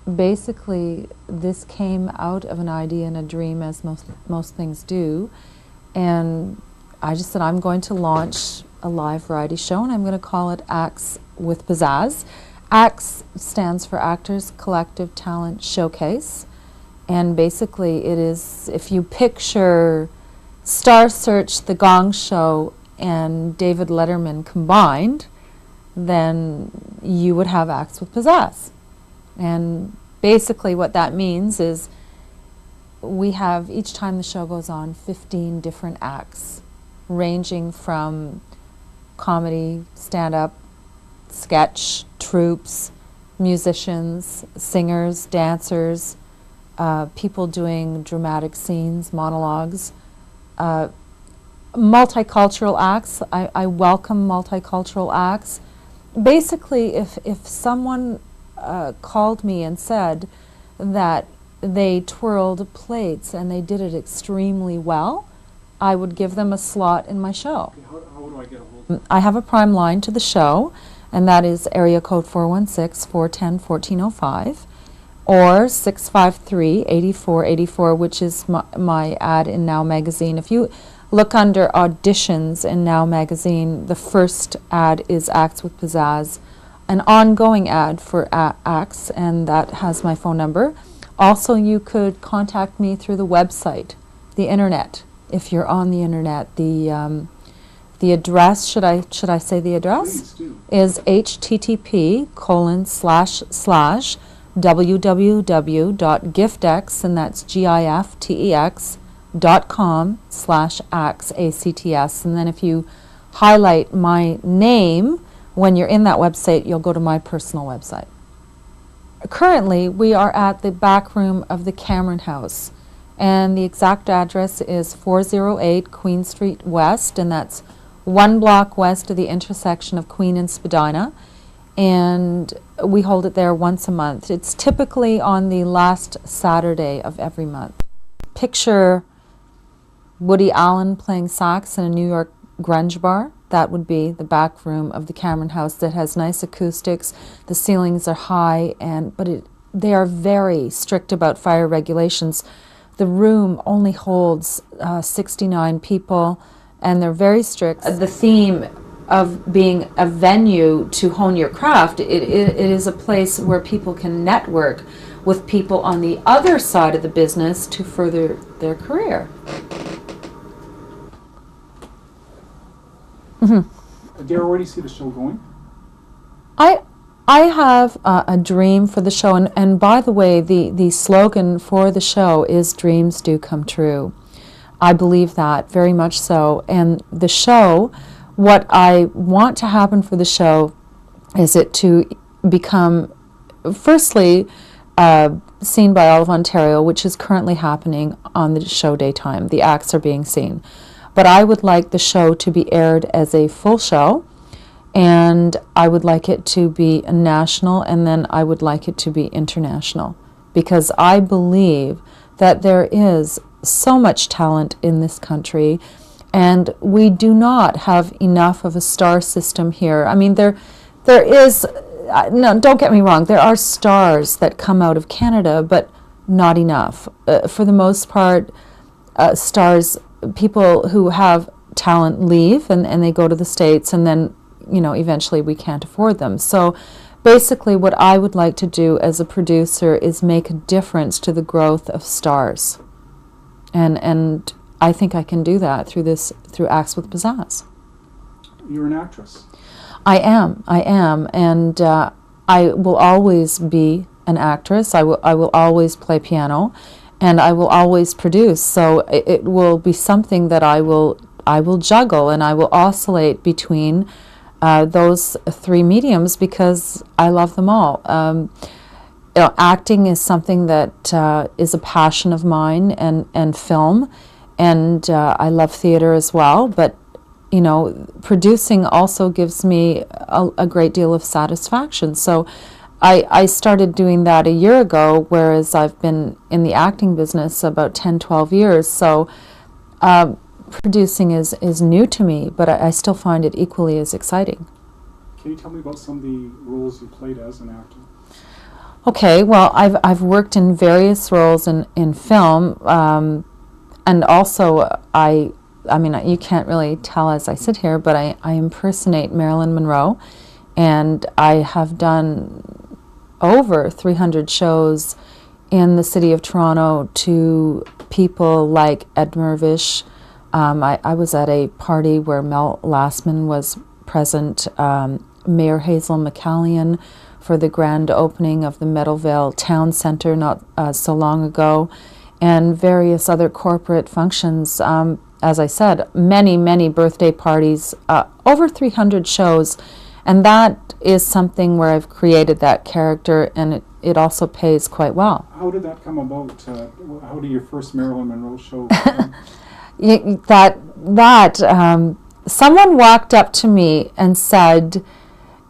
basically this came out of an idea and a dream, as most things do, and I just said I'm going to launch a live variety show, and I'm going to call it Acts with Pizzazz. ACTS stands for Actors Collective Talent Showcase, and basically it is, if you picture Star Search, The Gong Show, and David Letterman combined, then you would have Acts with Pizzazz. And basically what that means is we have, each time the show goes on, 15 different acts, ranging from comedy, stand-up, sketch, troops, musicians, singers, dancers, people doing dramatic scenes, monologues, multicultural acts. I welcome multicultural acts. Basically, if someone called me and said that they twirled plates and they did it extremely well, I would give them a slot in my show. Okay, how do I get a hold of it? I have a prime line to the show, and that is area code 416-410-1405 or 653-8484, which is my ad in Now Magazine. If you look under auditions in Now Magazine, the first ad is Acts with Pizzazz, an ongoing ad for acts, and that has my phone number. Also, you could contact me through the website, the internet, if you're on the internet. The address, should I say the address? Please do. Is http://www.giftex, and that's giftex.com/acts, ACTS. And then if you highlight my name when you're in that website, you'll go to my personal website. Currently, we are at the back room of the Cameron House, and the exact address is 408 Queen Street West, and that's 1 block west of the intersection of Queen and Spadina, and we hold it there once a month. It's typically on the last Saturday of every month. Picture Woody Allen playing sax in a New York grunge bar. That would be the back room of the Cameron House, that has nice acoustics. The ceilings are high, but they are very strict about fire regulations. The room only holds 69 people, and they're very strict. The theme of being a venue to hone your craft, it is a place where people can network with people on the other side of the business to further their career. Dara, where do you see the show going? I have a dream for the show, and by the way, the slogan for the show is "Dreams do come true." I believe that very much so. And the show, what I want to happen for the show is it to become, firstly, seen by all of Ontario, which is currently happening on the show daytime. The acts are being seen. But I would like the show to be aired as a full show, and I would like it to be national, and then I would like it to be international, because I believe that there is so much talent in this country, and we do not have enough of a star system here. I mean, there is, no, don't get me wrong, there are stars that come out of Canada, but not enough. For the most part, stars, people who have talent leave, and they go to the States, and then, eventually we can't afford them. So basically what I would like to do as a producer is make a difference to the growth of stars. And I think I can do that through Acts with Pizzazz. You're an actress. I am, and I will always be an actress. I will always play piano, and I will always produce. So it will be something that I will juggle, and I will oscillate between those three mediums, because I love them all. Acting is something that is a passion of mine, and film, and I love theater as well. But producing also gives me a great deal of satisfaction. So I started doing that a year ago, whereas I've been in the acting business about 10, 12 years. So producing is new to me, but I still find it equally as exciting. Can you tell me about some of the roles you played as an actor? Okay, well, I've worked in various roles in film, and also I mean, you can't really tell as I sit here, but I impersonate Marilyn Monroe, and I have done over 300 shows in the city of Toronto to people like Ed Mirvish. I was at a party where Mel Lastman was present, Mayor Hazel McCallion for the grand opening of the Meadowvale Town Centre not so long ago, and various other corporate functions. As I said, many, many birthday parties, over 300 shows, and that is something where I've created that character, and it also pays quite well. How did that come about? How did your first Marilyn Monroe show? Someone walked up to me and said,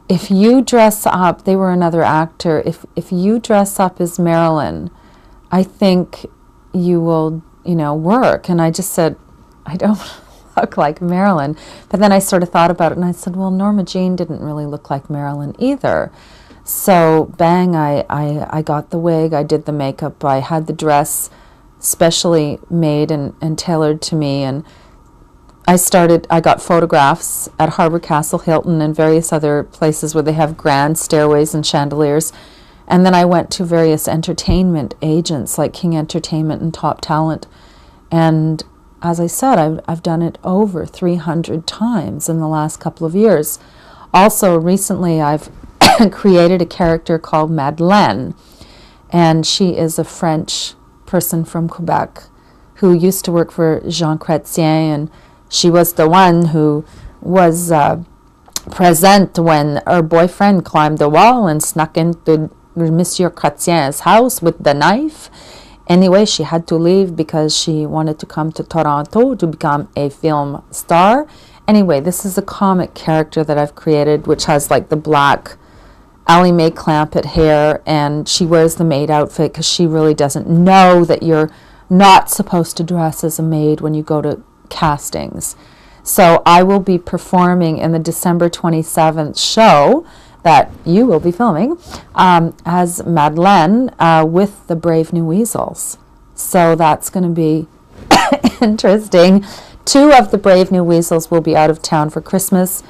if you dress up, they were another actor, if you dress up as Marilyn, I think you will, work. And I just said, I don't look like Marilyn. But then I sort of thought about it, and I said, well, Norma Jean didn't really look like Marilyn either. So bang, I got the wig, I did the makeup, I had the dress specially made and tailored to me, and I got photographs at Harbour Castle, Hilton, and various other places where they have grand stairways and chandeliers. And then I went to various entertainment agents like King Entertainment and Top Talent. And as I said, I've done it over 300 times in the last couple of years. Also, recently I've created a character called Madeleine, and she is a French person from Quebec who used to work for Jean Chrétien, and she was the one who was present when her boyfriend climbed the wall and snuck into Monsieur Chrétien's house with the knife. Anyway, she had to leave because she wanted to come to Toronto to become a film star. Anyway, this is a comic character that I've created, which has like the black Ally Mae Clampett hair, and she wears the maid outfit because she really doesn't know that you're not supposed to dress as a maid when you go to castings. So I will be performing in the December 27th show that you will be filming as Madeleine with the Brave New Weasels. So that's going to be interesting. 2 of the Brave New Weasels will be out of town for Christmas,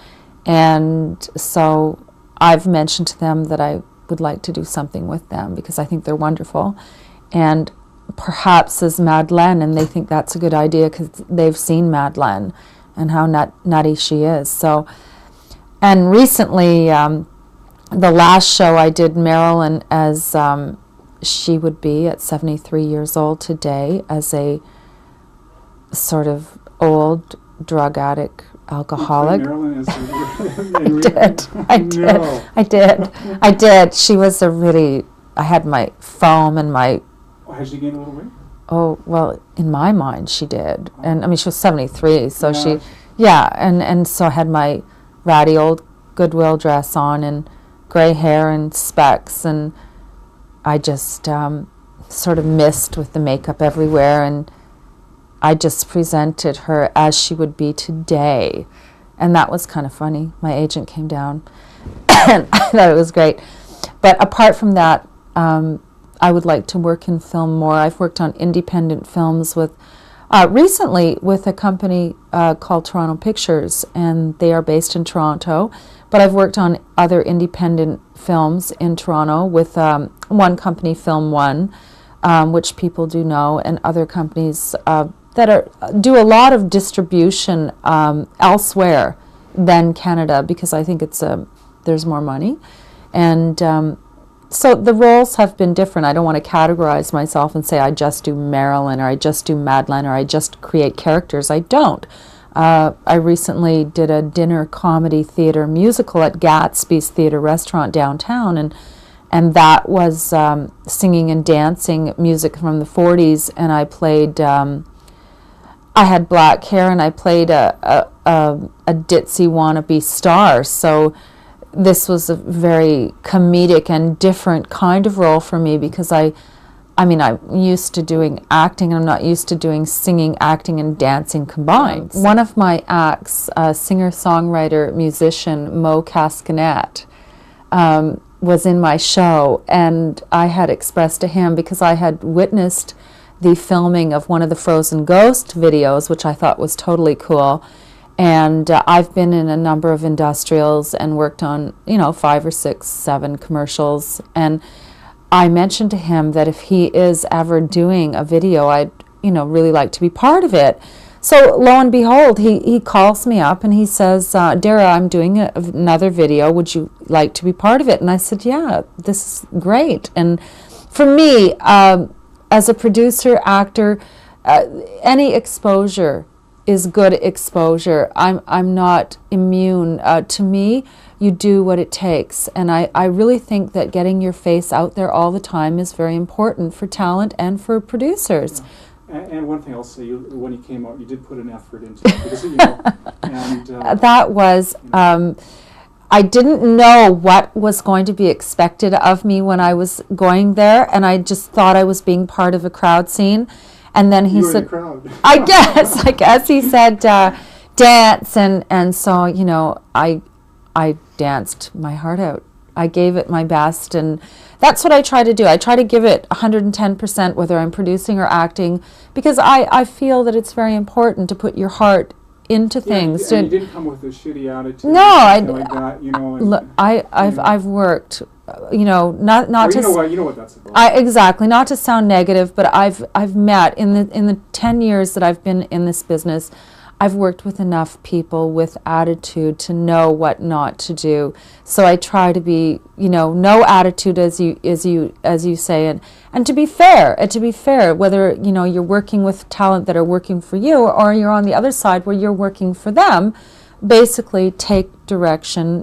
and so I've mentioned to them that I would like to do something with them because I think they're wonderful, and perhaps as Madeleine, and they think that's a good idea because they've seen Madeleine and how nutty she is. So, and recently, the last show I did Marilyn as she would be at 73 years old today, as a sort of old drug addict, alcoholic. I did. She was I had my foam and my... Has she gained a little weight? Oh, well, in my mind, she did. And I mean, she was 73, so yeah. and so I had my ratty old Goodwill dress on and gray hair and specs, and I just sort of missed with the makeup everywhere, and I just presented her as she would be today. And that was kind of funny. My agent came down, and I thought it was great. But apart from that, I would like to work in film more. I've worked on independent films with, recently with a company called Toronto Pictures, and they are based in Toronto. But I've worked on other independent films in Toronto with one company, Film One, which people do know, and other companies that do a lot of distribution elsewhere than Canada, because I think there's more money. And so the roles have been different. I don't want to categorize myself and say I just do Marilyn or I just do Madeleine or I just create characters. I don't. I recently did a dinner comedy theater musical at Gatsby's Theater Restaurant downtown, and that was singing and dancing music from the 40s, and I played, I had black hair, and I played a ditzy wannabe star, so this was a very comedic and different kind of role for me, because I mean, I'm used to doing acting, and I'm not used to doing singing, acting, and dancing combined. One of my acts, singer, songwriter, musician, Mo Cascanet, was in my show, and I had expressed to him, because I had witnessed the filming of one of the Frozen Ghost videos, which I thought was totally cool. And I've been in a number of industrials and worked on, 5 or 6, 7 commercials. And I mentioned to him that if he is ever doing a video, I'd, really like to be part of it. So lo and behold, he calls me up and he says, Dera, I'm doing another video. Would you like to be part of it? And I said, yeah, this is great. And for me, as a producer, actor, any exposure is good exposure. I'm not immune. To me, you do what it takes. And I really think that getting your face out there all the time is very important for talent and for producers. Yeah. And one thing I'll say, when you came out, you did put an effort into it. Because, and, that was... I didn't know what was going to be expected of me when I was going there, and I just thought I was being part of a crowd scene. And then he said, I guess he said, dance, and so, I danced my heart out. I gave it my best, and that's what I try to do. I try to give it 110%, whether I'm producing or acting, because I feel that it's very important to put your heart into things. And you didn't come with a shitty attitude. No, like that, And, look, I've worked, not you to. know what that's about. Exactly, not to sound negative, but I've met in the 10 years that I've been in this business, I've worked with enough people with attitude to know what not to do. So I try to be, no attitude, as you say, and to be fair, whether you're working with talent that are working for you, or you're on the other side where you're working for them. Basically, take direction,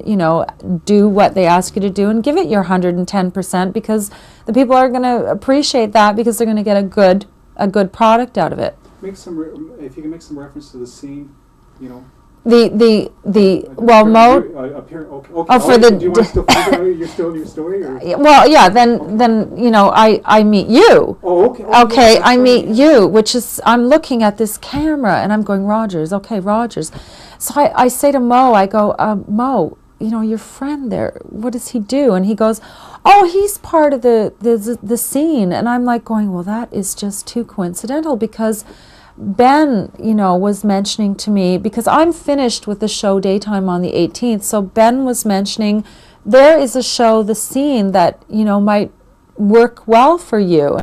do what they ask you to do, and give it your 110%, because the people are going to appreciate that, because they're going to get a good product out of it. If you can make some reference to the scene, Well, Mo. For the. Do you want to still find your story? Or? Well, yeah. Then I meet you. Oh, okay. Okay, I meet you, which is, I'm looking at this camera and I'm going, Rogers. Okay, Rogers. So I say to Mo, I go, Mo, your friend there, what does he do? And he goes, oh, he's part of the scene. And I'm like going, well, that is just too coincidental, because Ben, was mentioning to me, because I'm finished with the show Daytime on the 18th, so Ben was mentioning there is a show, The Scene, that, might work well for you.